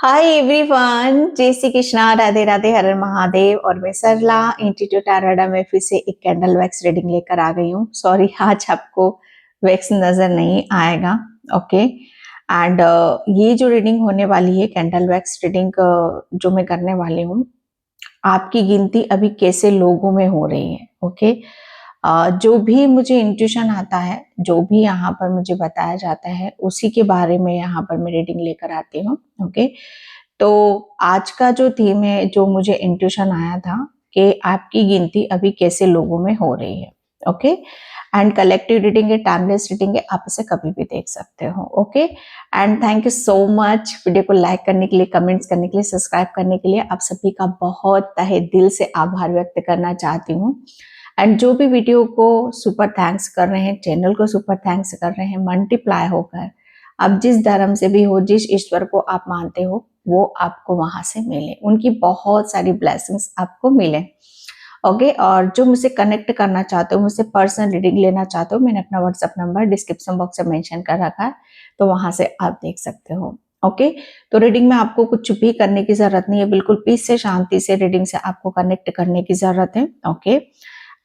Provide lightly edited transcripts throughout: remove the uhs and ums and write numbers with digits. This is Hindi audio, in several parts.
हाय एवरीवन, जय श्री कृष्णा, राधे राधे, हर हर महादेव। और मैं सरला इंस्टीट्यूट आराडा में फिर से एक कैंडल वैक्स रीडिंग लेकर आ गई हूँ। सॉरी, आज आपको वैक्स नजर नहीं आएगा। ओके एंड ये जो रीडिंग होने वाली है, कैंडल वैक्स रीडिंग जो मैं करने वाली हूँ, आपकी गिनती अभी कैसे लोगों में हो रही है। ओके जो भी मुझे इंट्यूशन आता है, जो भी यहाँ पर मुझे बताया जाता है, उसी के बारे में यहाँ पर मैं रीडिंग लेकर आती हूँ। ओके तो आज का जो थीम है, जो मुझे इंट्यूशन आया था कि आपकी गिनती अभी कैसे लोगों में हो रही है। ओके एंड कलेक्टिव रीडिंग है, टाइमलेस रीडिंग है, आप इसे कभी भी देख सकते हो। Okay and thank you so much video को लाइक करने के लिए, कमेंट्स करने के लिए, सब्सक्राइब करने के लिए। आप सभी का बहुत तहे दिल से आभार व्यक्त करना चाहती हूँ। एंड जो भी वीडियो को सुपर थैंक्स कर रहे हैं, चैनल को सुपर थैंक्स कर रहे हैं, मल्टीप्लाई होकर आप जिस धर्म से भी हो, जिस ईश्वर को आप मानते हो, वो आपको वहां से मिले, उनकी बहुत सारी ब्लेसिंग्स आपको मिले। ओके और जो मुझसे कनेक्ट करना चाहते हो, मुझसे पर्सनल रीडिंग लेना चाहते हो, मैंने अपना व्हाट्सएप नंबर डिस्क्रिप्शन बॉक्स में मेंशन कर रखा है, तो वहां से आप देख सकते हो। ओके तो रीडिंग में आपको कुछ भी करने की जरूरत नहीं है, बिल्कुल पीस से, शांति से रीडिंग से आपको कनेक्ट करने की जरूरत है। ओके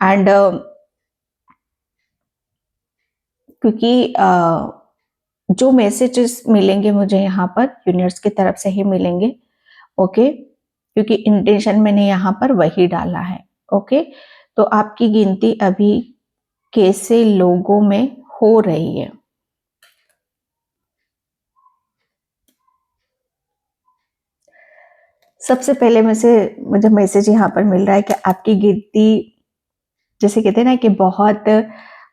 एंड क्योंकि जो मैसेजेस मिलेंगे मुझे यहाँ पर यूनिवर्स की तरफ से ही मिलेंगे। ओके क्योंकि इंटेंशन मैंने यहाँ पर वही डाला है। ओके तो आपकी गिनती अभी कैसे लोगों में हो रही है। सबसे पहले मुझे मैसेज यहाँ पर मिल रहा है कि आपकी गिनती, जैसे कहते हैं ना कि बहुत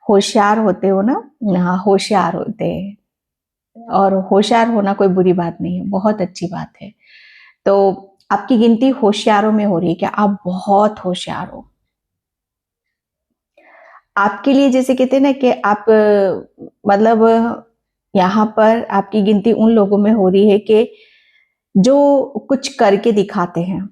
होशियार होते हो ना, हाँ होशियार होते हैं। और होशियार होना कोई बुरी बात नहीं है, बहुत अच्छी बात है। तो आपकी गिनती होशियारों में हो रही है कि आप बहुत होशियार हो। आपके लिए जैसे कहते हैं ना कि आप मतलब यहाँ पर आपकी गिनती उन लोगों में हो रही है कि जो कुछ करके दिखाते हैं।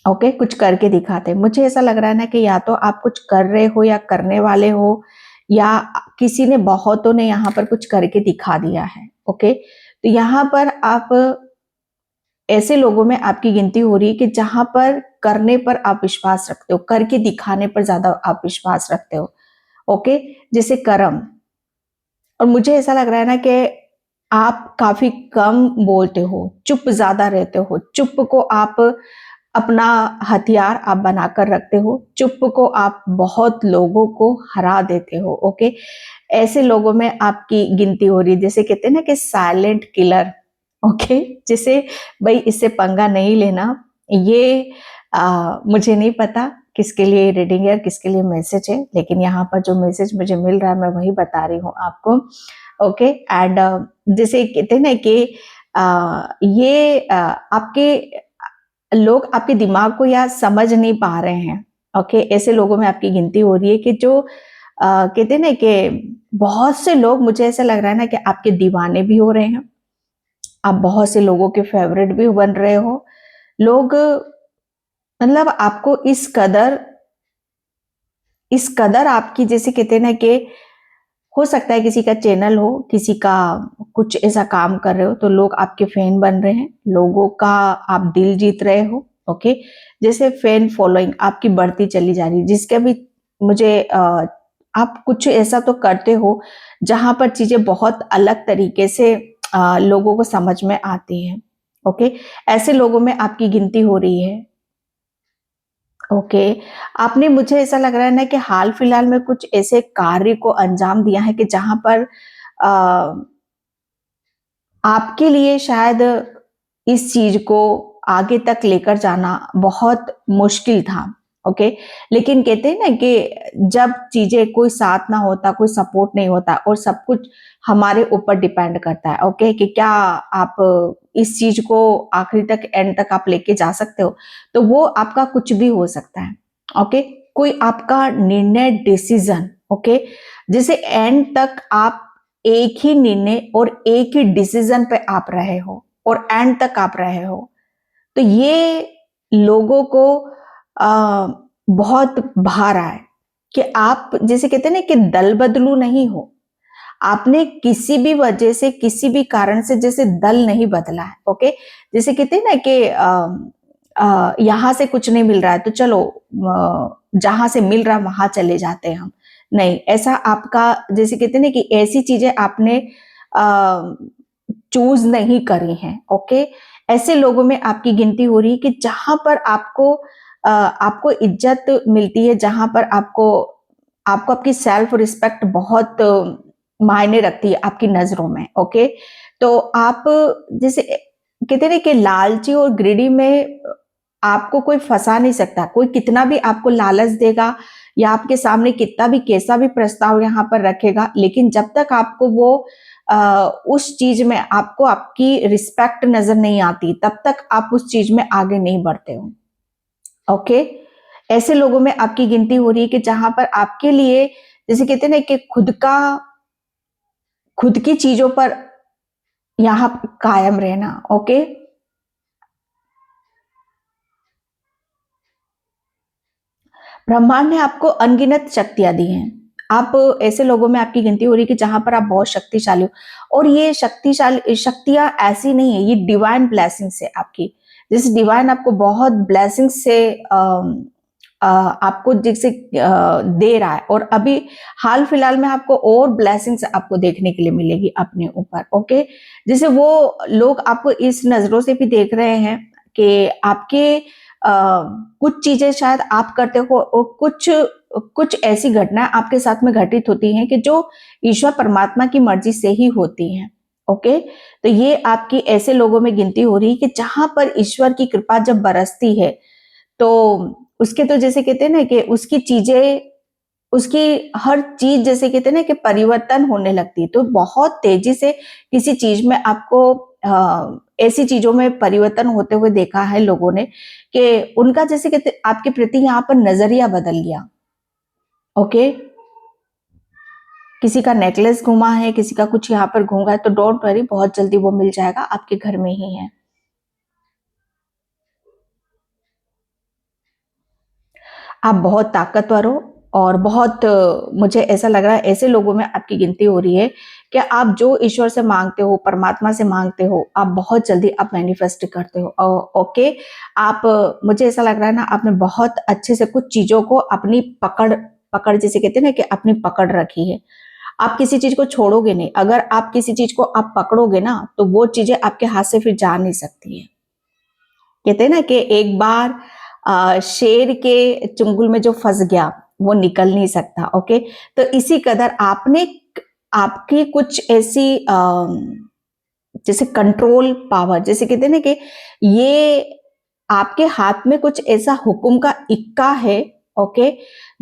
ओके कुछ करके दिखाते हैं। मुझे ऐसा लग रहा है ना कि या तो आप कुछ कर रहे हो या करने वाले हो, या किसी ने, बहुतों ने यहाँ पर कुछ करके दिखा दिया है। ओके तो यहाँ पर आप ऐसे लोगों में आपकी गिनती हो रही है कि जहां पर करने पर आप विश्वास रखते हो, करके दिखाने पर ज्यादा आप विश्वास रखते हो। ओके जैसे कर्म। और मुझे ऐसा लग रहा है ना कि आप काफी कम बोलते हो, चुप ज्यादा रहते हो, चुप को आप अपना हथियार आप बनाकर रखते हो, चुप को आप बहुत लोगों को हरा देते हो। ओके ऐसे लोगों में आपकी गिनती हो रही है, जैसे कहते हैं ना कि साइलेंट किलर। ओके जैसे भाई इससे पंगा नहीं लेना। ये मुझे नहीं पता किसके लिए रीडिंग है और किसके लिए मैसेज है, लेकिन यहाँ पर जो मैसेज मुझे मिल रहा है मैं वही बता रही हूँ आपको। ओके एंड जैसे कहते हैं ना कि ये आपके लोग आपके दिमाग को या समझ नहीं पा रहे हैं। ओके ऐसे लोगों में आपकी गिनती हो रही है कि जो कहते हैं ना कि बहुत से लोग, मुझे ऐसा लग रहा है ना कि आपके दीवाने भी हो रहे हैं, आप बहुत से लोगों के फेवरेट भी बन रहे हो। लोग मतलब आपको इस कदर आपकी, जैसे कहते हैं ना कि हो सकता है किसी का चैनल हो, किसी का कुछ ऐसा काम कर रहे हो तो लोग आपके फैन बन रहे हैं, लोगों का आप दिल जीत रहे हो। ओके जैसे फैन फॉलोइंग आपकी बढ़ती चली जा रही है, जिसके भी मुझे आप कुछ ऐसा तो करते हो जहां पर चीजें बहुत अलग तरीके से लोगों को समझ में आती है। ओके ऐसे लोगों में आपकी गिनती हो रही है। ओके आपने, मुझे ऐसा लग रहा है ना कि हाल फिलहाल में कुछ ऐसे कार्य को अंजाम दिया है कि जहां पर आ, आपके लिए शायद इस चीज को आगे तक लेकर जाना बहुत मुश्किल था। ओके लेकिन कहते हैं ना कि जब चीजें, कोई साथ ना होता, कोई सपोर्ट नहीं होता और सब कुछ हमारे ऊपर डिपेंड करता है। ओके कि क्या आप इस चीज को आखिरी तक, एंड तक आप लेके जा सकते हो, तो वो आपका कुछ भी हो सकता है। ओके कोई आपका निर्णय, डिसीजन, ओके जैसे एंड तक आप एक ही निर्णय और एक ही डिसीजन पे आप रहे हो और एंड तक आप रहे हो, तो ये लोगों को बहुत भा रहा है कि आप, जैसे कहते हैं ना कि दल बदलू नहीं हो, आपने किसी भी वजह से, किसी भी कारण से जैसे दल नहीं बदला है, ओके। जैसे कहते हैं ना कि यहाँ से कुछ नहीं मिल रहा है तो चलो जहां से मिल रहा वहां चले जाते हैं हम। नहीं, ऐसा आपका जैसे कहते हैं ना कि ऐसी चीजें आपने चूज नहीं करी हैं, ओके। ऐसे लोगों में आपकी गिनती हो रही है कि जहां पर आपको इज्जत मिलती है, जहां पर आपको आपको आपकी सेल्फ रिस्पेक्ट बहुत मायने रखती है आपकी नजरों में, ओके। तो आप जैसे कहते हैं ना कि लालची और ग्रीडी में आपको कोई फंसा नहीं सकता। कोई कितना भी आपको लालच देगा या आपके सामने कितना भी कैसा भी प्रस्ताव यहाँ पर रखेगा, लेकिन जब तक आपको वो उस चीज में आपको आपकी रिस्पेक्ट नजर नहीं आती, तब तक आप उस चीज में आगे नहीं बढ़ते हो, ओके। ऐसे लोगों में आपकी गिनती हो रही है कि जहां पर आपके लिए जैसे कहते हैं ना कि खुद की चीजों पर यहां कायम रहना, ओके। ब्रह्मांड ने आपको अनगिनत शक्तियां दी हैं। आप ऐसे लोगों में आपकी गिनती हो रही है कि जहां पर आप बहुत शक्तिशाली हो, और ये शक्तिशाली शक्तियां ऐसी नहीं है, ये डिवाइन ब्लेसिंग्स है आपकी। जैसे डिवाइन आपको बहुत ब्लेसिंग से आपको जैसे दे रहा है, और अभी हाल फिलहाल में आपको और ब्लेसिंग्स आपको देखने के लिए मिलेगी अपने ऊपर, ओके। जैसे वो लोग आपको इस नजरों से भी देख रहे हैं कि आपके कुछ चीजें शायद आप करते हो, और कुछ कुछ ऐसी घटनाएं आपके साथ में घटित होती हैं कि जो ईश्वर परमात्मा की मर्जी से ही होती हैं, ओके। तो ये आपकी ऐसे लोगों में गिनती हो रही है कि जहां पर ईश्वर की कृपा जब बरसती है, तो उसके तो जैसे कहते हैं ना कि उसकी हर चीज जैसे कहते हैं ना कि परिवर्तन होने लगती है। तो बहुत तेजी से किसी चीज में आपको ऐसी चीजों में परिवर्तन होते हुए देखा है लोगों ने कि उनका जैसे कहते आपके प्रति यहाँ पर नजरिया बदल गया, ओके। किसी का नेकलेस घूमा है, किसी का कुछ यहाँ पर घूमा है, तो डोंट वरी, बहुत जल्दी वो मिल जाएगा, आपके घर में ही है। आप बहुत ताकतवर हो, और बहुत मुझे ऐसा लग रहा है ऐसे लोगों में आपकी गिनती हो रही है कि आप जो ईश्वर से मांगते हो, परमात्मा से मांगते हो, आप बहुत जल्दी आप मैनिफेस्ट करते हो, ओके। आप मुझे ऐसा लग रहा है ना, आपने बहुत अच्छे से कुछ चीजों को अपनी पकड़ पकड़ जैसे कहते हैं ना कि अपनी पकड़ रखी है। आप किसी चीज को छोड़ोगे नहीं। अगर आप किसी चीज को आप पकड़ोगे ना, तो वो चीजें आपके हाथ से फिर जा नहीं सकती है। कहते हैं ना कि एक बार शेर के चुंगल में जो फंस गया वो निकल नहीं सकता, ओके। तो इसी कदर आपने आपकी कुछ ऐसी जैसे कंट्रोल पावर, जैसे कहते हैं ना कि ये आपके हाथ में कुछ ऐसा हुक्म का इक्का है, ओके,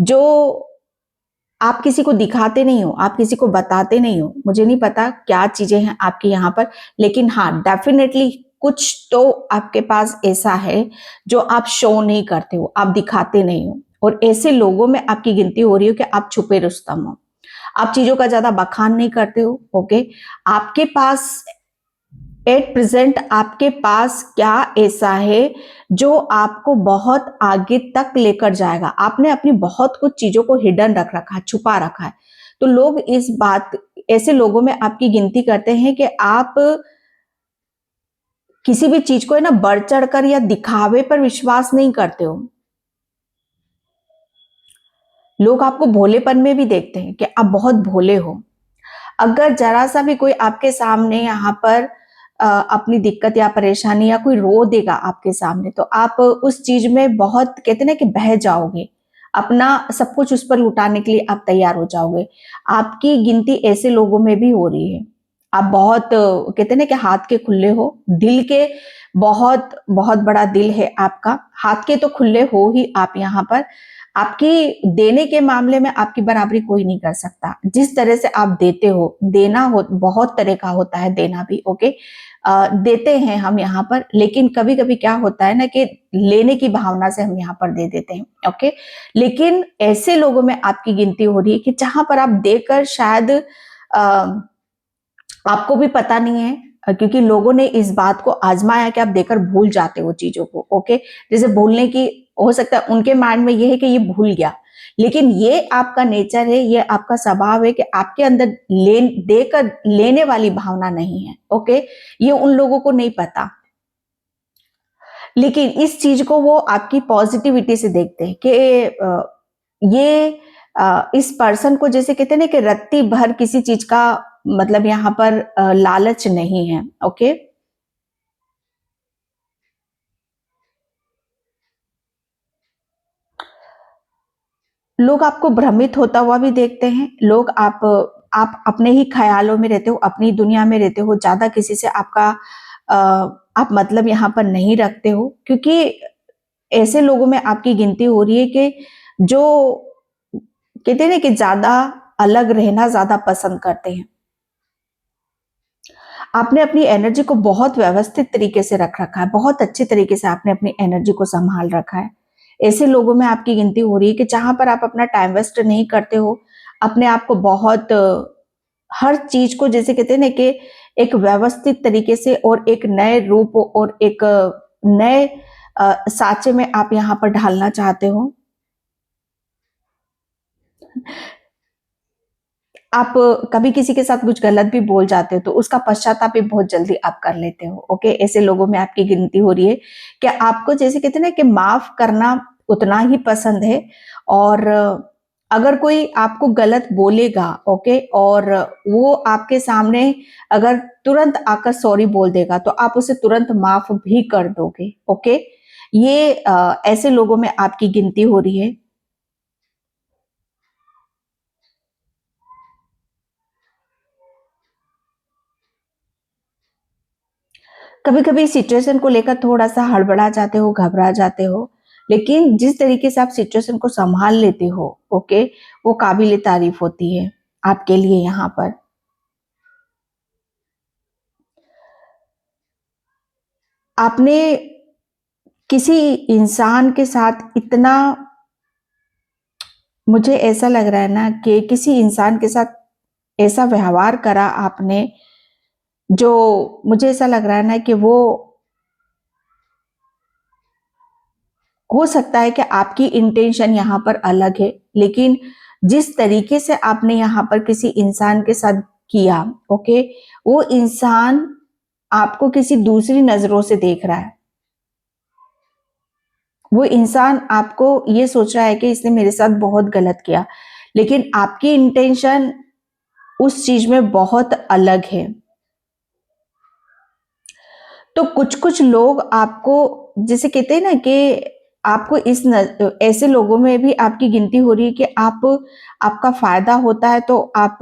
जो आप किसी को दिखाते नहीं हो, आप किसी को बताते नहीं हो। मुझे नहीं पता क्या चीजें हैं आपके यहाँ पर, लेकिन हाँ, डेफिनेटली कुछ तो आपके पास ऐसा है जो आप शो नहीं करते हो, आप दिखाते नहीं हो। और ऐसे लोगों में आपकी गिनती हो रही हो कि आप छुपे रुस्तम हो। आप चीजों का ज्यादा बखान नहीं करते हो, ओके। आपके पास एट प्रेजेंट आपके पास क्या ऐसा है जो आपको बहुत आगे तक लेकर जाएगा। आपने अपनी बहुत कुछ चीजों को हिडन रख रखा है, छुपा रखा है। तो लोग इस बात ऐसे लोगों में आपकी गिनती करते हैं कि आप किसी भी चीज को है ना बढ़ चढ़कर या दिखावे पर विश्वास नहीं करते हो। लोग आपको भोलेपन में भी देखते हैं कि आप बहुत भोले हो। अगर जरा सा भी कोई आपके सामने यहाँ पर अपनी दिक्कत या परेशानी या कोई रो देगा आपके सामने, तो आप उस चीज में बहुत कहते हैं ना कि बह जाओगे। अपना सब कुछ उस पर लुटाने के लिए आप तैयार हो जाओगे। आपकी गिनती ऐसे लोगों में भी हो रही है। आप बहुत कहते हैं ना कि हाथ के खुले हो, दिल के बहुत बहुत बड़ा दिल है आपका। हाथ के तो खुले हो ही आप यहाँ पर। आपकी देने के मामले में आपकी बराबरी कोई नहीं कर सकता। जिस तरह से आप देते हो, देना हो बहुत तरह का होता है, देना भी, ओके। देते हैं हम यहाँ पर, लेकिन कभी कभी क्या होता है ना कि लेने की भावना से हम यहाँ पर दे देते हैं, ओके। लेकिन ऐसे लोगों में आपकी गिनती हो रही है कि जहां पर आप देकर शायद आपको भी पता नहीं है, क्योंकि लोगों ने इस बात को आजमाया कि आप देकर भूल जाते हो चीजों को, ओके। जैसे भूलने की हो सकता है उनके माइंड में ये है कि ये भूल गया, लेकिन ये आपका नेचर है, ये आपका स्वभाव है कि आपके अंदर देकर लेने वाली भावना नहीं है। ओके, ये उन लोगों को नहीं पता, लेकिन इस चीज को वो आपकी पॉजिटिविटी से देखते हैं कि ये इस पर्सन को जैसे कहते हैं ना कि रत्ती भर किसी चीज का मतलब यहाँ पर लालच नहीं है। ओके, लोग आपको भ्रमित होता हुआ भी देखते हैं। लोग आप अपने ही ख्यालों में रहते हो, अपनी दुनिया में रहते हो, ज्यादा किसी से आपका अ, आप मतलब यहाँ पर नहीं रखते हो, क्योंकि ऐसे लोगों में आपकी गिनती हो रही है कि जो कहते हैं ना कि ज्यादा अलग रहना ज्यादा पसंद करते हैं। आपने अपनी एनर्जी को बहुत व्यवस्थित तरीके से रख रखा है, बहुत अच्छे तरीके से आपने अपनी एनर्जी को संभाल रखा है। ऐसे लोगों में आपकी गिनती हो रही है कि जहां पर आप अपना टाइम वेस्ट नहीं करते हो, अपने आप को बहुत हर चीज को जैसे कहते हैं ना कि एक व्यवस्थित तरीके से और एक नए रूप और एक नए साँचे में आप यहाँ पर ढालना चाहते हो। आप कभी किसी के साथ कुछ गलत भी बोल जाते हो तो उसका पश्चाताप भी बहुत जल्दी आप कर लेते हो। ओके, ऐसे लोगों में आपकी गिनती हो रही है कि आपको जैसे कहते हैं ना कि माफ करना उतना ही पसंद है। और अगर कोई आपको गलत बोलेगा, ओके, और वो आपके सामने अगर तुरंत आकर सॉरी बोल देगा तो आप उसे तुरंत माफ भी कर दोगे। ओके, ये ऐसे लोगों में आपकी गिनती हो रही है। कभी-कभी सिचुएशन को लेकर थोड़ा-सा हड़बड़ा जाते हो, घबरा जाते हो, लेकिन जिस तरीके से आप सिचुएशन को संभाल लेते हो, ओके, वो काबिल-ए-तारीफ़ होती है आपके लिए यहाँ पर। आपने किसी इंसान के साथ इतना मुझे ऐसा लग रहा है ना कि किसी इंसान के साथ ऐसा व्यवहार करा आपने, जो मुझे ऐसा लग रहा है ना कि वो हो सकता है कि आपकी इंटेंशन यहाँ पर अलग है, लेकिन जिस तरीके से आपने यहाँ पर किसी इंसान के साथ किया, ओके, वो इंसान आपको किसी दूसरी नजरों से देख रहा है। वो इंसान आपको ये सोच रहा है कि इसने मेरे साथ बहुत गलत किया, लेकिन आपकी इंटेंशन उस चीज में बहुत अलग है। तो कुछ-कुछ लोग आपको जैसे कहते हैं ना कि आपको ऐसे लोगों में भी आपकी गिनती हो रही है कि आपका फ़ायदा होता है तो आप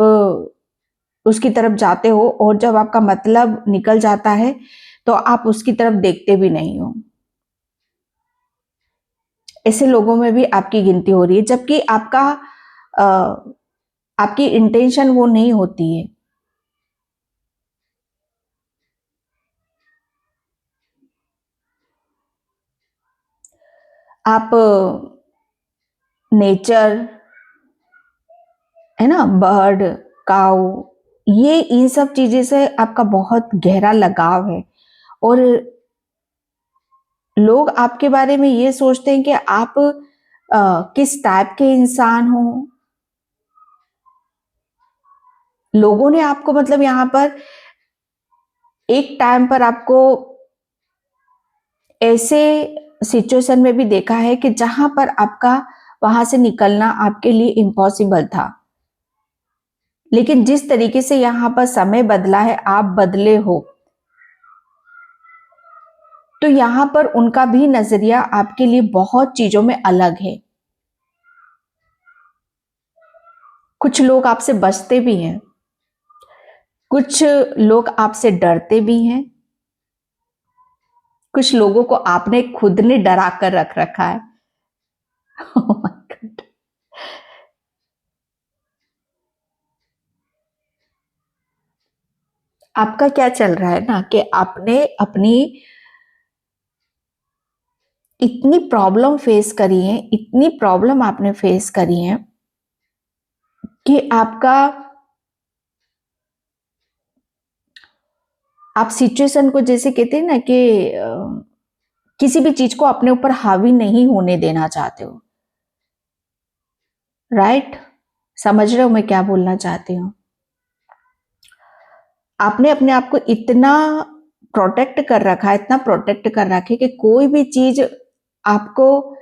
उसकी तरफ जाते हो, और जब आपका मतलब निकल जाता है, तो आप उसकी तरफ देखते भी नहीं हो। ऐसे लोगों में भी आपकी गिनती हो रही है, जबकि अ, आपकी इंटेंशन वो नहीं होती है। आप नेचर, है ना, बर्ड, काऊ, ये इन सब चीजें से आपका बहुत गहरा लगाव है। और लोग आपके बारे में ये सोचते हैं कि आप किस टाइप के इंसान हो। लोगों ने आपको मतलब यहाँ पर एक टाइम पर आपको ऐसे सिचुएशन में भी देखा है कि जहां पर आपका वहां से निकलना आपके लिए इम्पॉसिबल था, लेकिन जिस तरीके से यहाँ पर समय बदला है, आप बदले हो, तो यहाँ पर उनका भी नजरिया आपके लिए बहुत चीजों में अलग है। कुछ लोग आपसे बचते भी हैं, कुछ लोग आपसे डरते भी हैं, कुछ लोगों को आपने खुद ने डरा कर रख रखा है। Oh my God! आपका क्या चल रहा है ना कि आपने अपनी इतनी प्रॉब्लम फेस करी है, इतनी प्रॉब्लम आपने फेस करी है कि आप सिचुएशन को जैसे कहते हैं ना कि किसी भी चीज को अपने ऊपर हावी नहीं होने देना चाहते हो। राइट? समझ रहे हो मैं क्या बोलना चाहती हूँ? आपने अपने आप को इतना प्रोटेक्ट कर रखा है, इतना प्रोटेक्ट कर रखा है कि कोई भी चीज आपको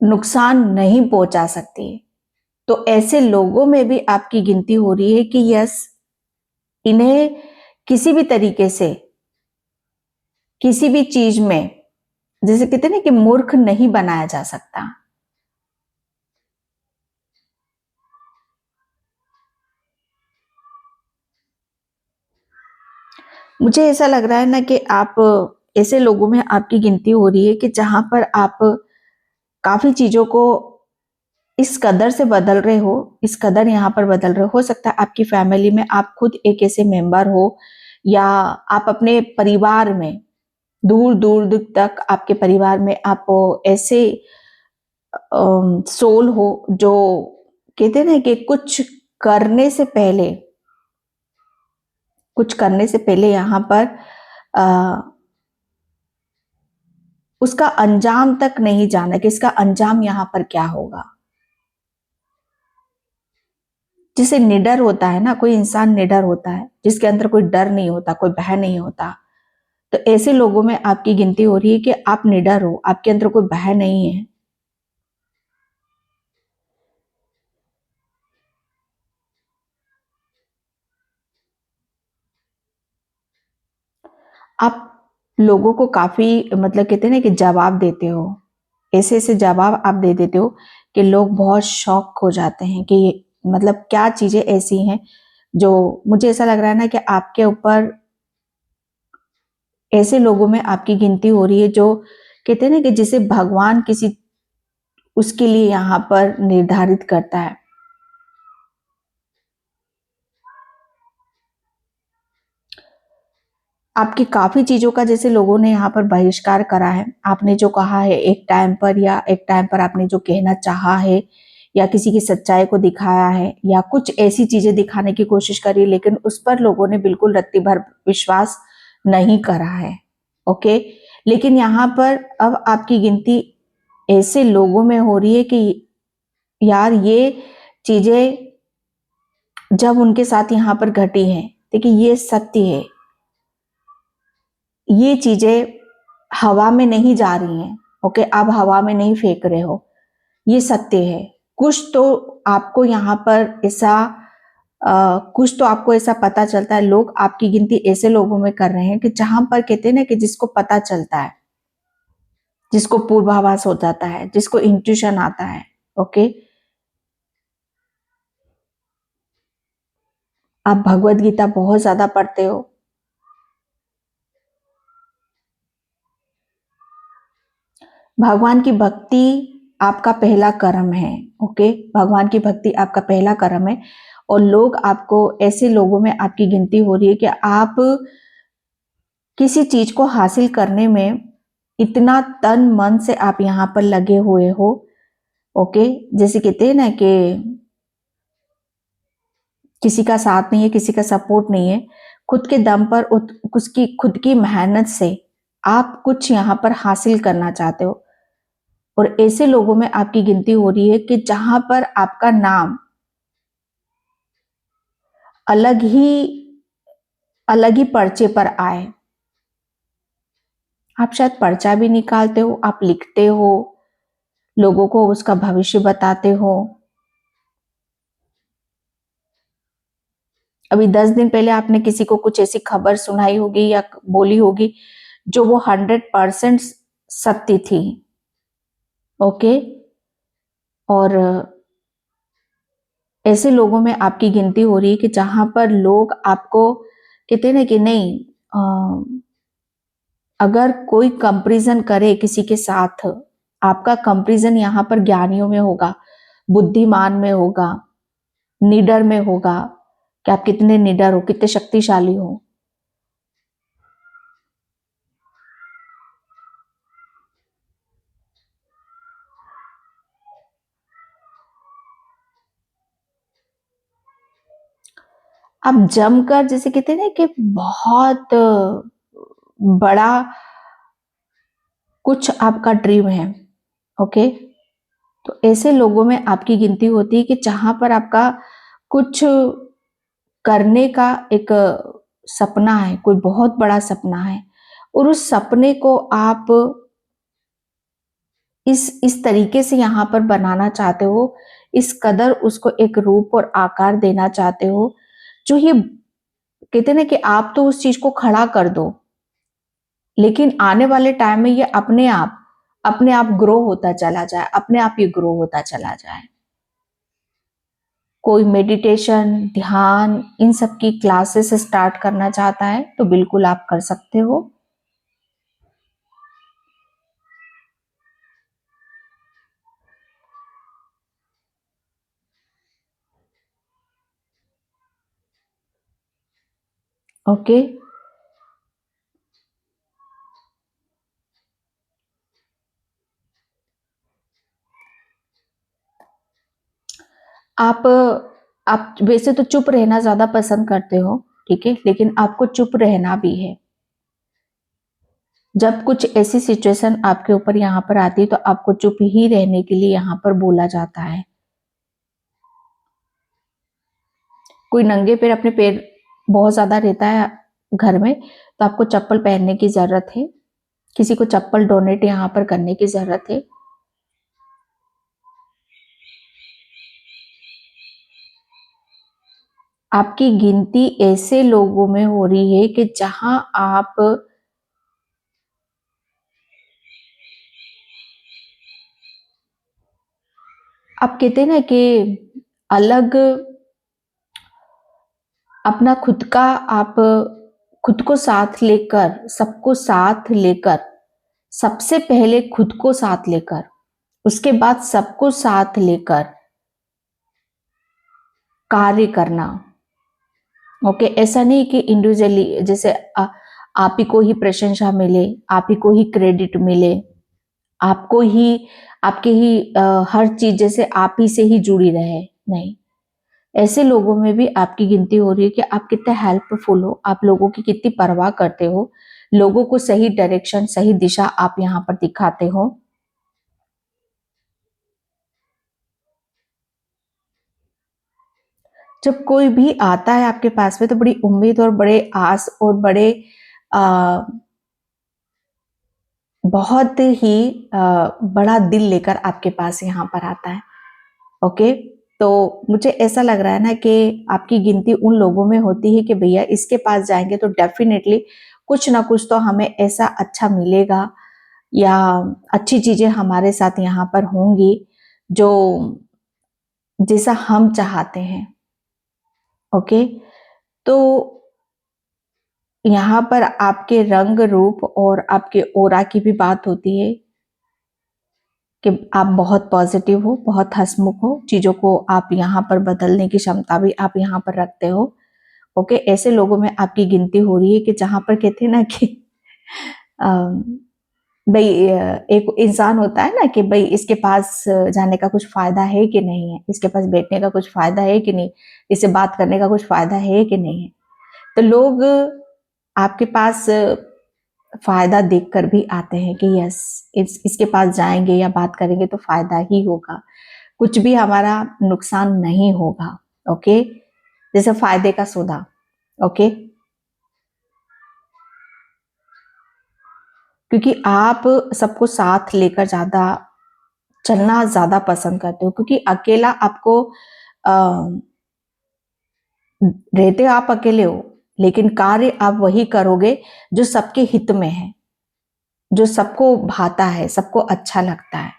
नुकसान नहीं पहुंचा सकती। तो ऐसे लोगों में भी आपकी गिनती हो रही है कि यस, इन्हें किसी भी तरीके से, किसी भी चीज में, जैसे कहते हैं ना कि मूर्ख नहीं बनाया जा सकता। मुझे ऐसा लग रहा है ना कि आप ऐसे लोगों में आपकी गिनती हो रही है कि जहां पर आप काफी चीजों को इस कदर से बदल रहे हो, इस कदर यहाँ पर बदल रहे हो सकता है आपकी फैमिली में आप खुद एक ऐसे मेंबर हो, या आप अपने परिवार में दूर दूर दूर तक आपके परिवार में आप ऐसे सोल हो जो कहते हैं ना कि कुछ करने से पहले यहाँ पर उसका अंजाम तक नहीं जाना कि इसका अंजाम यहाँ पर क्या होगा। जिसे निडर होता है ना, कोई इंसान निडर होता है जिसके अंदर कोई डर नहीं होता, कोई भय नहीं होता। तो ऐसे लोगों में आपकी गिनती हो रही है कि आप निडर हो, आपके अंदर कोई भय नहीं है। आप लोगों को काफी मतलब कहते हैं ना कि जवाब देते हो, ऐसे ऐसे जवाब आप दे देते हो कि लोग बहुत शॉक हो जाते हैं कि मतलब क्या चीजें ऐसी हैं जो, मुझे ऐसा लग रहा है ना कि आपके ऊपर ऐसे लोगों में आपकी गिनती हो रही है जो कहते हैं ना कि जिसे भगवान किसी उसके लिए यहाँ पर निर्धारित करता है। आपकी काफी चीजों का जैसे लोगों ने यहाँ पर बहिष्कार करा है। आपने जो कहा है एक टाइम पर, या एक टाइम पर आपने जो कहना चाहा है, या किसी की सच्चाई को दिखाया है, या कुछ ऐसी चीजें दिखाने की कोशिश करी, लेकिन उस पर लोगों ने बिल्कुल रत्ती भर विश्वास नहीं करा है। ओके, लेकिन यहाँ पर अब आपकी गिनती ऐसे लोगों में हो रही है कि यार ये चीजें जब उनके साथ यहाँ पर घटी हैं, देखिए ये सत्य है, ये चीजें हवा में नहीं जा रही हैं। ओके, आप हवा में नहीं फेंक रहे हो, ये सत्य है। कुछ तो आपको यहाँ पर ऐसा कुछ तो आपको ऐसा पता चलता है। लोग आपकी गिनती ऐसे लोगों में कर रहे हैं कि जहां पर कहते हैं ना कि जिसको पता चलता है, जिसको पूर्वाभास हो जाता है, जिसको इंट्यूशन आता है। ओके, आप भगवत गीता बहुत ज्यादा पढ़ते हो, भगवान की भक्ति आपका पहला कर्म है। ओके, भगवान की भक्ति आपका पहला कर्म है। और लोग आपको, ऐसे लोगों में आपकी गिनती हो रही है कि आप किसी चीज को हासिल करने में इतना तन मन से आप यहाँ पर लगे हुए हो। ओके, जैसे कहते हैं ना कि किसी का साथ नहीं है, किसी का सपोर्ट नहीं है, खुद के दम पर उसकी खुद की मेहनत से आप कुछ यहाँ पर हासिल करना चाहते हो। और ऐसे लोगों में आपकी गिनती हो रही है कि जहां पर आपका नाम अलग ही अलग ही पर्चे पर आए। आप शायद पर्चा भी निकालते हो, आप लिखते हो, लोगों को उसका भविष्य बताते हो। अभी 10 दिन पहले आपने किसी को कुछ ऐसी खबर सुनाई होगी या बोली होगी जो वो 100% सत्य थी। ओके, और ऐसे लोगों में आपकी गिनती हो रही है कि जहां पर लोग आपको कहते हैं ना कि नहीं, अगर कोई कंपैरिजन करे किसी के साथ, आपका कंपैरिजन यहाँ पर ज्ञानियों में होगा, बुद्धिमान में होगा, निडर में होगा कि आप कितने निडर हो, कितने शक्तिशाली हो। आप जमकर, जैसे कहते हैं ना कि बहुत बड़ा कुछ आपका ड्रीम है। ओके, तो ऐसे लोगों में आपकी गिनती होती है कि जहाँ पर आपका कुछ करने का एक सपना है, कोई बहुत बड़ा सपना है और उस सपने को आप इस तरीके से यहाँ पर बनाना चाहते हो, इस कदर उसको एक रूप और आकार देना चाहते हो, जो ये कहते हैं ना कि आप तो उस चीज़ को खड़ा कर दो, लेकिन आने वाले टाइम में ये अपने आप ग्रो होता चला जाए, अपने आप ये ग्रो होता चला जाए। कोई मेडिटेशन, ध्यान इन सब की क्लासेस स्टार्ट करना चाहता है, तो बिल्कुल आप कर सकते हो। ओके। आप आप वैसे तो चुप रहना ज़्यादा पसंद करते हो, ठीक है? लेकिन आपको चुप रहना भी है। जब कुछ ऐसी सिचुएशन आपके ऊपर यहाँ पर आती है, तो आपको चुप ही रहने के लिए यहाँ पर बोला जाता है। कोई नंगे पैर अपने पैर बहुत ज़्यादा रहता है घर में, तो आपको चप्पल पहनने की ज़रूरत है। किसी को चप्पल डोनेट यहाँ पर करने की ज़रूरत है। आपकी गिनती ऐसे लोगों में हो रही है कि जहां आप कहते हैं ना कि अलग अपना आप खुद को साथ लेकर, सबको साथ लेकर, सबसे पहले खुद को साथ लेकर, उसके बाद सबको साथ लेकर कार्य करना। ओके, ऐसा नहीं कि इंडिविजुअली जैसे आप ही को ही प्रशंसा मिले, आप ही को ही क्रेडिट मिले, आपको ही आपके ही हर चीज जैसे आप ही से ही जुड़ी रहे। नहीं, ऐसे लोगों में भी आपकी गिनती हो रही है कि आप कितने हेल्पफुल हो, आप लोगों की कितनी परवाह करते हो, लोगों को सही डायरेक्शन, सही दिशा आप यहाँ पर दिखाते हो। जब कोई भी आता है आपके पास में, तो बड़ी उम्मीद और बड़े आस और बड़े आ, बहुत ही बड़ा दिल लेकर आपके पास यहाँ पर आता है। ओके, तो मुझे ऐसा लग रहा है ना कि आपकी गिनती उन लोगों में होती है कि भैया इसके पास जाएंगे तो डेफिनेटली कुछ ना कुछ तो हमें ऐसा अच्छा मिलेगा, या अच्छी चीजें हमारे साथ यहाँ पर होंगी जो जैसा हम चाहते हैं। ओके, तो यहाँ पर आपके रंग रूप और आपके ओरा की भी बात होती है कि आप बहुत पॉजिटिव हो, बहुत हंसमुख हो, चीजों को आप यहाँ पर बदलने की क्षमता भी आप यहाँ पर रखते हो। ओके, ऐसे लोगों में आपकी गिनती हो रही है कि जहां पर कहते हैं ना कि भाई एक इंसान होता है ना कि भाई इसके पास जाने का कुछ फायदा है कि नहीं है, इसके पास बैठने का कुछ फायदा है कि नहीं, इससे बात करने का कुछ फायदा है कि नहीं है। तो लोग आपके पास फायदा देखकर भी आते हैं कि यस, इसके पास जाएंगे या बात करेंगे तो फायदा ही होगा, कुछ भी हमारा नुकसान नहीं होगा। ओके, जैसे फायदे का सौदा। ओके, क्योंकि आप सबको साथ लेकर चलना ज्यादा पसंद करते हो, क्योंकि अकेला आपको रहते आप अकेले हो, लेकिन कार्य आप वही करोगे जो सबके हित में है, जो सबको भाता है, सबको अच्छा लगता है।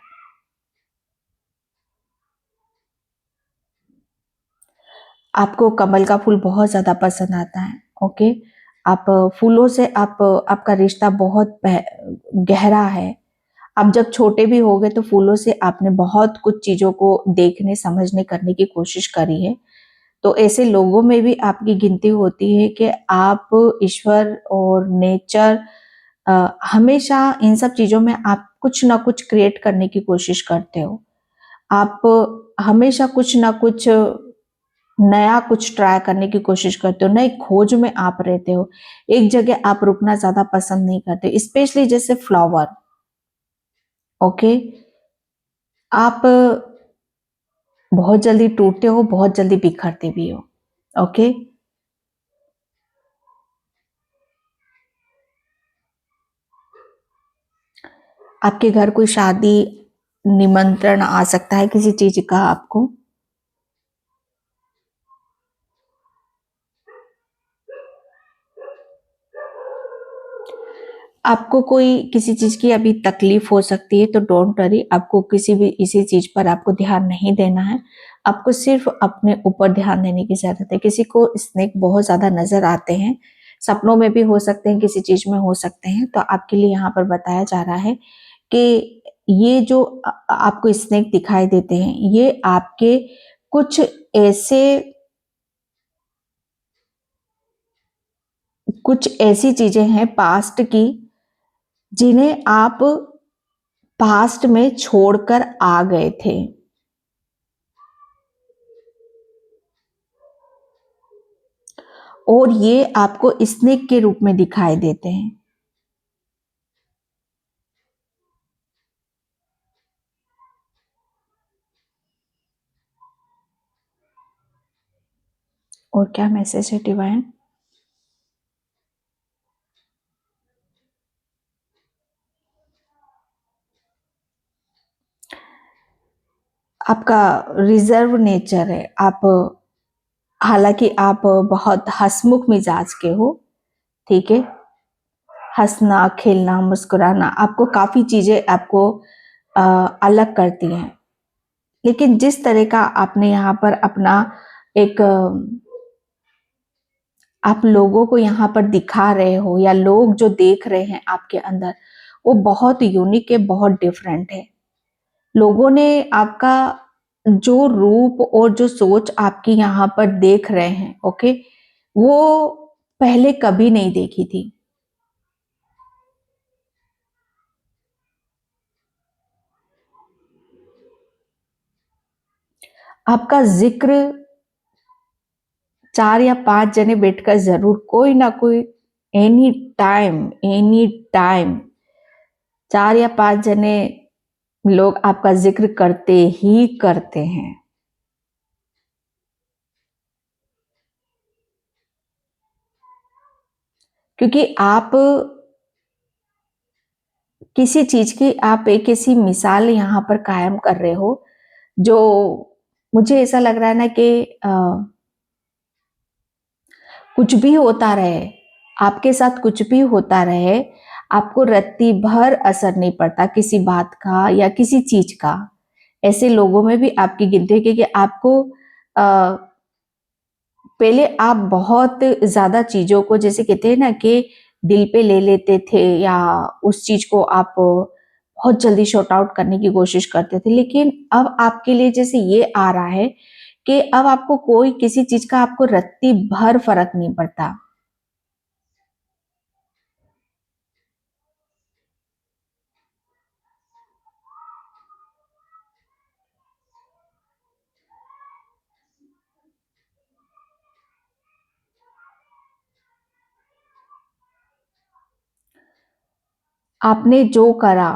आपको कमल का फूल बहुत ज्यादा पसंद आता है। ओके, आप फूलों से आपका रिश्ता बहुत गहरा है। आप जब छोटे भी हो गए तो फूलों से आपने बहुत कुछ चीजों को देखने, समझने, करने की कोशिश करी है। तो ऐसे लोगों में भी आपकी गिनती होती है कि आप ईश्वर और नेचर, हमेशा इन सब चीजों में आप कुछ ना कुछ क्रिएट करने की कोशिश करते हो। आप हमेशा कुछ ना कुछ नया कुछ ट्राई करने की कोशिश करते हो, नई खोज में आप रहते हो। एक जगह आप रुकना ज्यादा पसंद नहीं करते, स्पेशली जैसे फ्लावर। ओके, आप बहुत जल्दी टूटते हो, बहुत जल्दी बिखरते भी हो। ओके? आपके घर कोई शादी निमंत्रण आ सकता है किसी चीज़ का आपको। आपको कोई किसी चीज़ की अभी तकलीफ़ हो सकती है, तो डोंट वरी, आपको किसी भी इसी चीज़ पर आपको ध्यान नहीं देना है। आपको सिर्फ़ अपने ऊपर ध्यान देने की ज़रूरत है। किसी को स्नेक बहुत ज़्यादा नज़र आते हैं, सपनों में भी हो सकते हैं, किसी चीज़ में हो सकते हैं, तो आपके लिए यहाँ पर बताया जा रहा है कि ये जो आपको स्नेक दिखाई देते हैं, ये आपके कुछ ऐसे कुछ ऐसी चीज़ें हैं पास्ट की, जिन्हें आप पास्ट में छोड़कर आ गए थे। और ये आपको स्नेक के रूप में दिखाई देते हैं। और क्या मैसेज है डिवाइन? आपका रिजर्व नेचर है। आप हालांकि आप बहुत हंसमुख मिजाज के हो, ठीक है? हंसना, खेलना, मुस्कुराना आपको काफी चीजें आपको अ, अलग करती हैं। लेकिन जिस तरह का आपने यहाँ पर अपना एक आप लोगों को यहाँ पर दिखा रहे हो या लोग जो देख रहे हैं आपके अंदर, वो बहुत यूनिक है, बहुत डिफरेंट है। लोगों ने आपका जो रूप और जो सोच आपकी यहाँ पर देख रहे हैं, ओके, वो पहले कभी नहीं देखी थी। आपका जिक्र 4 या 5 जने बैठकर ज़रूर कोई ना कोई एनी टाइम 4 या 5 जने लोग आपका ज़िक्र करते ही करते हैं। क्योंकि आप किसी चीज़ की आप एक ऐसी मिसाल यहाँ पर कायम कर रहे हो, जो मुझे ऐसा लग रहा है ना कि कुछ भी होता रहे, आपके साथ कुछ भी होता रहे, आपको रत्ती भर असर नहीं पड़ता किसी बात का या किसी चीज़ का। ऐसे लोगों में भी आपकी गिनती है, क्योंकि आपको अ, पहले आप बहुत ज़्यादा चीज़ों को जैसे कहते हैं ना कि दिल पे ले लेते थे, या उस चीज़ को आप बहुत जल्दी सॉर्ट आउट करने की कोशिश करते थे। लेकिन अब आपके लिए जैसे ये आ रहा है कि अब आपको कोई किसी चीज़ का आपको रत्ती भर फ़र्क नहीं पड़ता। आपने जो करा,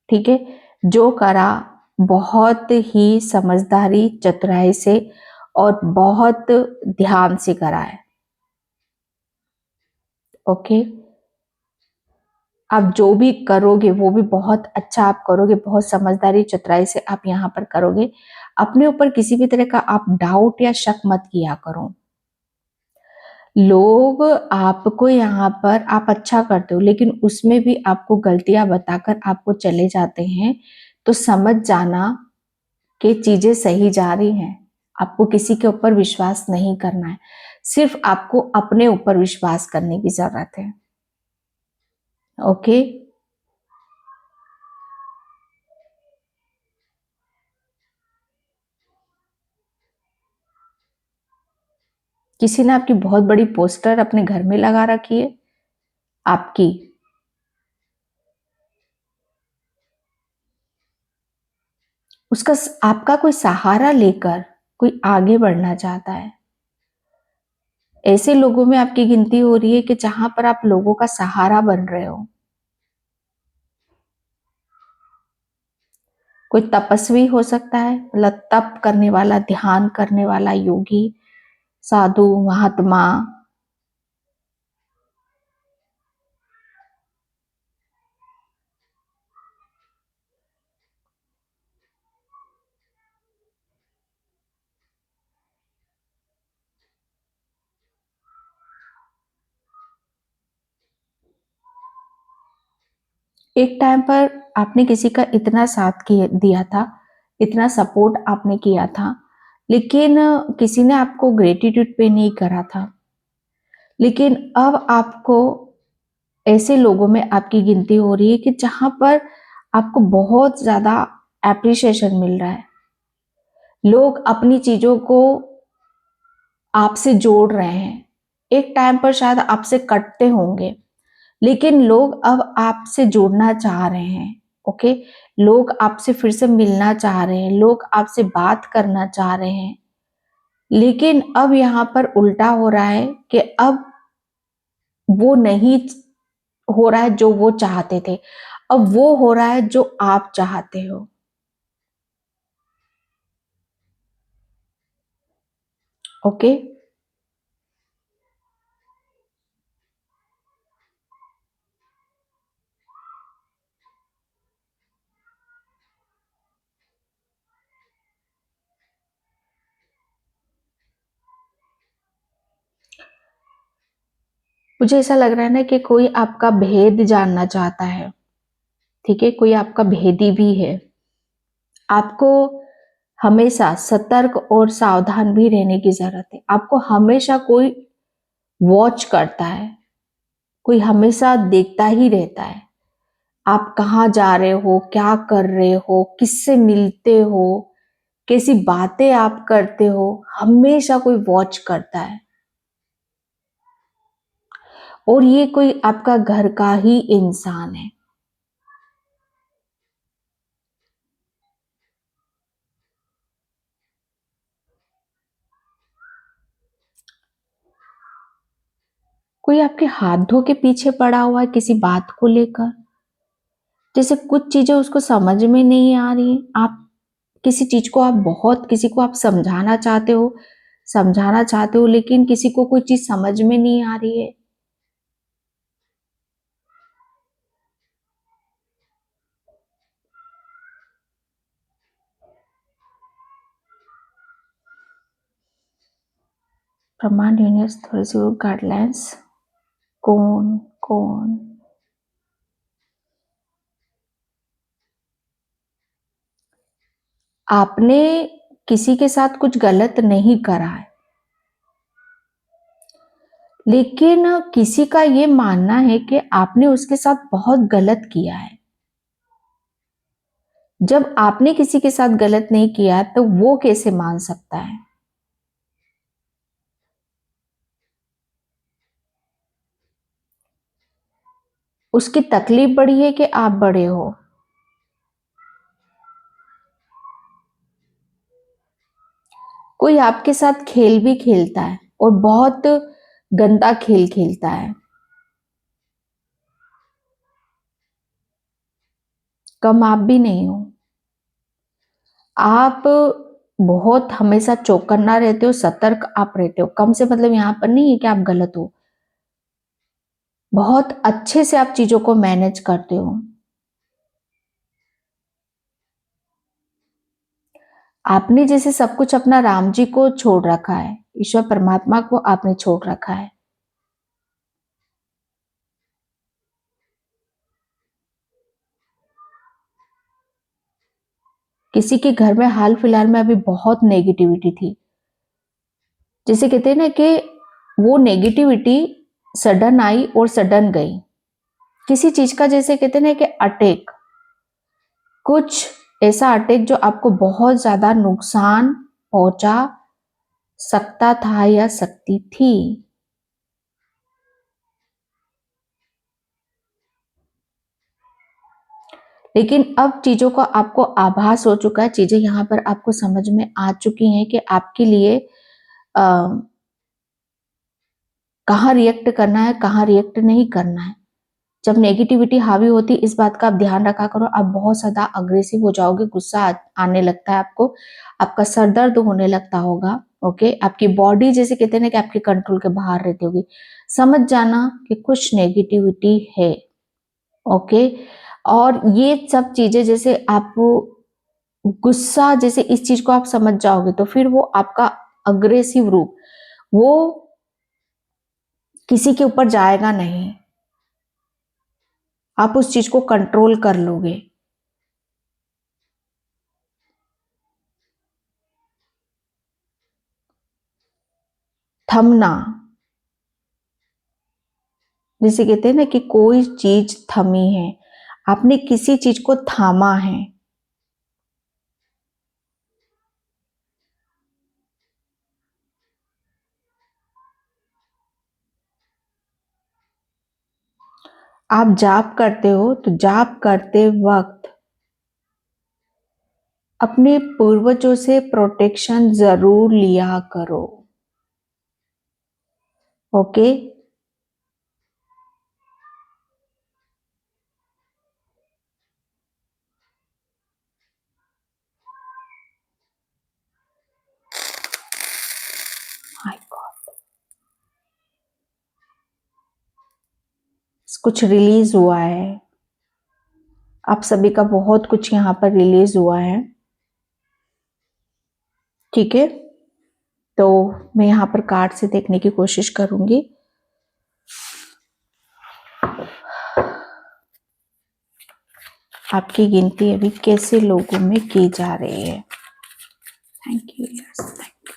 ठीक है? जो करा बहुत ही समझदारी, चतुराई से और बहुत ध्यान से करा है, ओके? आप जो भी करोगे वो भी बहुत अच्छा आप करोगे, बहुत समझदारी, चतुराई से आप यहाँ पर करोगे। अपने ऊपर किसी भी तरह का आप डाउट या शक मत किया करो। लोग आपको यहाँ पर आप अच्छा करते हो, लेकिन उसमें भी आपको गलतियाँ बताकर आपको चले जाते हैं, तो समझ जाना कि चीज़ें सही जा रही हैं। आपको किसी के ऊपर विश्वास नहीं करना है। सिर्फ़ आपको अपने ऊपर विश्वास करने की ज़रूरत है। ओके? किसी ने आपकी बहुत बड़ी पोस्टर अपने घर में लगा रखी है, आपकी। उसका आपका कोई सहारा लेकर कोई आगे बढ़ना चाहता है। ऐसे लोगों में आपकी गिनती हो रही है कि जहां पर आप लोगों का सहारा बन रहे हो। कोई तपस्वी हो सकता है, मतलब तप करने वाला, ध्यान करने वाला योगी, साधु, महात्मा। एक टाइम पर आपने किसी का इतना साथ दिया था, इतना सपोर्ट आपने किया था, लेकिन किसी ने आपको ग्रेटिट्यूड पे नहीं करा था। लेकिन अब आपको ऐसे लोगों में आपकी गिनती हो रही है कि जहां पर आपको बहुत ज्यादा एप्रिसिएशन मिल रहा है। लोग अपनी चीजों को आपसे जोड़ रहे हैं। एक टाइम पर शायद आपसे कटते होंगे, लेकिन लोग अब आपसे जुड़ना चाह रहे हैं। ओके, लोग आपसे फिर से मिलना चाह रहे हैं, लोग आपसे बात करना चाह रहे हैं। लेकिन अब यहां पर उल्टा हो रहा है कि अब वो नहीं हो रहा है जो वो चाहते थे, अब वो हो रहा है जो आप चाहते हो। ओके, मुझे ऐसा लग रहा है ना कि कोई आपका भेद जानना चाहता है। ठीक है, कोई आपका भेदी भी है। आपको हमेशा सतर्क और सावधान भी रहने की जरूरत है। आपको हमेशा कोई वॉच करता है, कोई हमेशा देखता ही रहता है। आप कहाँ जा रहे हो, क्या कर रहे हो, किससे मिलते हो, कैसी बातें आप करते हो, हमेशा कोई वॉच करता है। और ये कोई आपका घर का ही इंसान है। कोई आपके हाथों के पीछे पड़ा हुआ है किसी बात को लेकर। जैसे कुछ चीजें उसको समझ में नहीं आ रही, आप किसी चीज को आप बहुत किसी को आप समझाना चाहते हो, लेकिन किसी को कोई चीज समझ में नहीं आ रही है। ब्रह्मांड यूनिवर्स थोड़ी सी गाइडलाइंस। कौन कौन? आपने किसी के साथ कुछ गलत नहीं करा है, लेकिन किसी का ये मानना है कि आपने उसके साथ बहुत गलत किया है। जब आपने किसी के साथ गलत नहीं किया तो वो कैसे मान सकता है? उसकी तकलीफ बड़ी है कि आप बड़े हो? कोई आपके साथ खेल भी खेलता है और बहुत गंदा खेल खेलता है। कम आप भी नहीं हो। आप बहुत हमेशा चौकन्ना रहते हो, सतर्क आप रहते हो। कम से मतलब यहां पर नहीं है कि आप गलत हो, बहुत अच्छे से आप चीजों को मैनेज करते हो। आपने जैसे सब कुछ अपना राम जी को छोड़ रखा है, ईश्वर परमात्मा को आपने छोड़ रखा है। किसी के घर में हाल फिलहाल में अभी बहुत नेगेटिविटी थी। जैसे कहते हैं ना कि वो नेगेटिविटी सडन आई और सडन गई। किसी चीज का जैसे कहते हैं ना कि अटैक, कुछ ऐसा अटैक जो आपको बहुत ज्यादा नुकसान पहुंचा सकता था या सकती थी। लेकिन अब चीजों का आपको आभास हो चुका है, चीजें यहाँ पर आपको समझ में आ चुकी हैं कि आपके लिए कहाँ रिएक्ट करना है, कहाँ रिएक्ट नहीं करना है। जब नेगेटिविटी हावी होती इस बात का आप ध्यान रखा करो, आप बहुत ज़्यादा अग्रेसिव हो जाओगे, गुस्सा आने लगता है आपको, आपका सर दर्द होने लगता होगा, ओके। आपकी बॉडी जैसे कहते हैं ना कि आपके कंट्रोल के बाहर रहती होगी, समझ जाना कि कुछ नेगेटिविटी है, ओके। और ये सब चीजें जैसे आप गुस्सा जैसे इस चीज को आप समझ जाओगे तो फिर वो आपका अग्रेसिव रूप वो किसी के ऊपर जाएगा नहीं, आप उस चीज को कंट्रोल कर लोगे। थमना, जैसे कहते हैं ना कि कोई चीज थमी है, आपने किसी चीज को थामा है, आप जाप करते हो तो जाप करते वक्त अपने पूर्वजों से प्रोटेक्शन जरूर लिया करो, ओके। माय गॉड, कुछ रिलीज हुआ है, आप सभी का बहुत कुछ यहाँ पर रिलीज हुआ है, ठीक है। तो मैं यहाँ पर कार्ड से देखने की कोशिश करूंगी। आपकी गिनती अभी कैसे लोगों में की जा रही है। Thank you, thank you.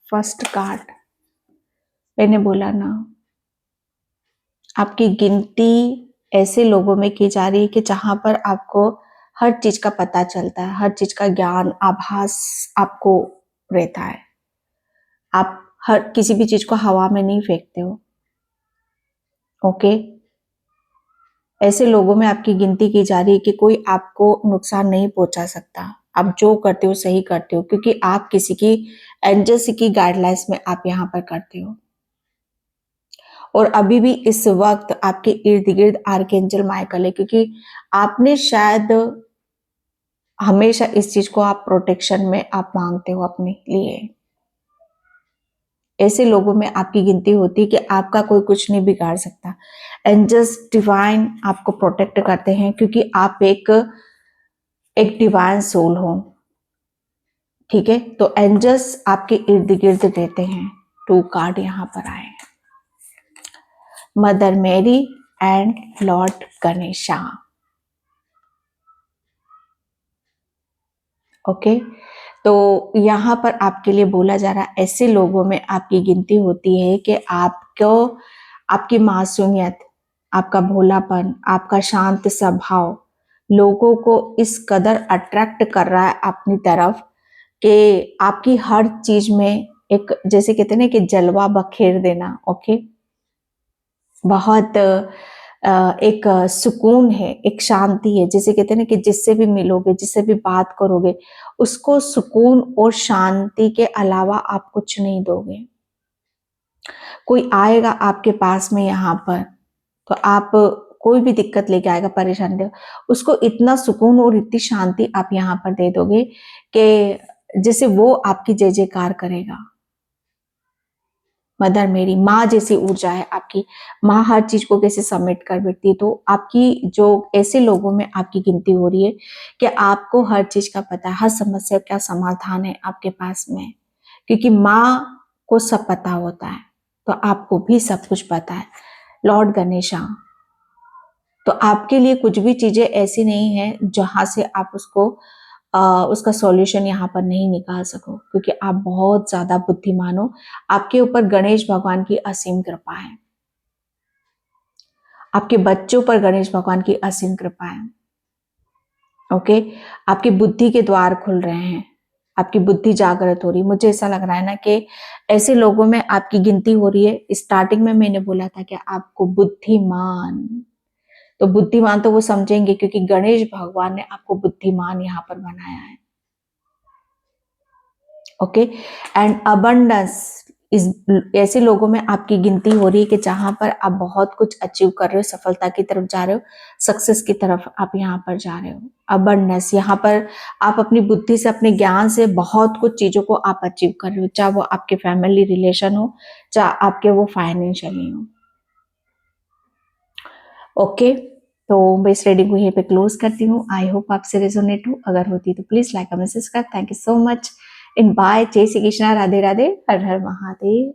First card मैंने बोला ना, आपकी गिनती ऐसे लोगों में की जा रही है कि जहां पर आपको हर चीज का पता चलता है, हर चीज का ज्ञान आभास आपको रहता है, आप हर किसी भी चीज को हवा में नहीं फेंकते हो, ओके। ऐसे लोगों में आपकी गिनती की जा रही है कि कोई आपको नुकसान नहीं पहुंचा सकता, आप जो करते हो सही करते हो, क्योंकि आप किसी की एंजल्स की गाइडलाइंस में आप यहाँ पर करते हो। और अभी भी इस वक्त आपके इर्द गिर्द आर्कएंजल माइकल है, क्योंकि आपने शायद हमेशा इस चीज को आप प्रोटेक्शन में आप मांगते हो अपने लिए। ऐसे लोगों में आपकी गिनती होती है कि आपका कोई कुछ नहीं बिगाड़ सकता, एंजल्स डिवाइन आपको प्रोटेक्ट करते हैं, क्योंकि आप एक डिवाइन सोल हो, ठीक है। तो एंजल्स आपके इर्द गिर्द रहते हैं। 2 कार्ड यहाँ पर आए हैं, Mother Mary and Lord Ganesha, okay. तो यहाँ पर आपके लिए बोला जा रहा है ऐसे लोगों में आपकी गिनती होती है कि आपको आपकी मासूमियत, आपका भोलापन, आपका शांत स्वभाव लोगों को इस कदर अट्रैक्ट कर रहा है अपनी तरफ कि आपकी हर चीज में एक जैसे कहते हैं ना कि जलवा बखेर देना, ओके। बहुत एक सुकून है, एक शांति है, जैसे कहते हैं ना कि जिससे भी मिलोगे, जिससे भी बात करोगे, उसको सुकून और शांति के अलावा आप कुछ नहीं दोगे। कोई आएगा आपके पास में यहाँ पर तो आप कोई भी दिक्कत लेके आएगा, परेशानी दे, उसको इतना सुकून और इतनी शांति आप यहाँ पर दे दोगे कि जैसे वो आपकी जय जयकार करेगा। मदर मेरी माँ जैसी ऊर्जा है आपकी, माँ हर चीज को कैसे समेट कर बैठती है। तो आपकी जो ऐसे लोगों में आपकी गिनती हो रही है कि आपको हर चीज का पता है, हर समस्या का समाधान है आपके पास में, क्योंकि माँ को सब पता होता है तो आपको भी सब कुछ पता है। लॉर्ड गणेशा, तो आपके लिए कुछ भी चीजें ऐसी नहीं है जहां से आप उसका सॉल्यूशन यहाँ पर नहीं निकाल सको, क्योंकि आप बहुत ज्यादा बुद्धिमान हो, आपके ऊपर गणेश भगवान की असीम कृपा है, आपके बच्चों पर गणेश भगवान की असीम कृपा है, ओके। आपकी बुद्धि के द्वार खुल रहे हैं, आपकी बुद्धि जागृत हो रही है। मुझे ऐसा लग रहा है ना कि ऐसे लोगों में आपकी गिनती हो रही है। स्टार्टिंग में मैंने बोला था कि आपको बुद्धिमान, तो बुद्धिमान तो वो समझेंगे क्योंकि गणेश भगवान ने आपको बुद्धिमान यहाँ पर बनाया है, ओके। एंड अबंडेंस, इस ऐसे लोगों में आपकी गिनती हो रही है कि जहां पर आप बहुत कुछ अचीव कर रहे हो, सफलता की तरफ जा रहे हो, सक्सेस की तरफ आप यहाँ पर जा रहे हो। अबंडेंस, यहाँ पर आप अपनी बुद्धि से, अपने ज्ञान से बहुत कुछ चीजों को आप अचीव कर रहे हो, चाहे वो आपके फैमिली रिलेशन हो, चाहे आपके वो फाइनेंशियली हो। ओके, तो मैं इस रीडिंग को यहीं पे क्लोज करती हूँ। आई होप आपसे रेजोनेट हो, अगर होती तो प्लीज लाइक और मैसेज कर। Thank you so much in by. जय श्री कृष्णा, राधे राधे, हर हर महादेव।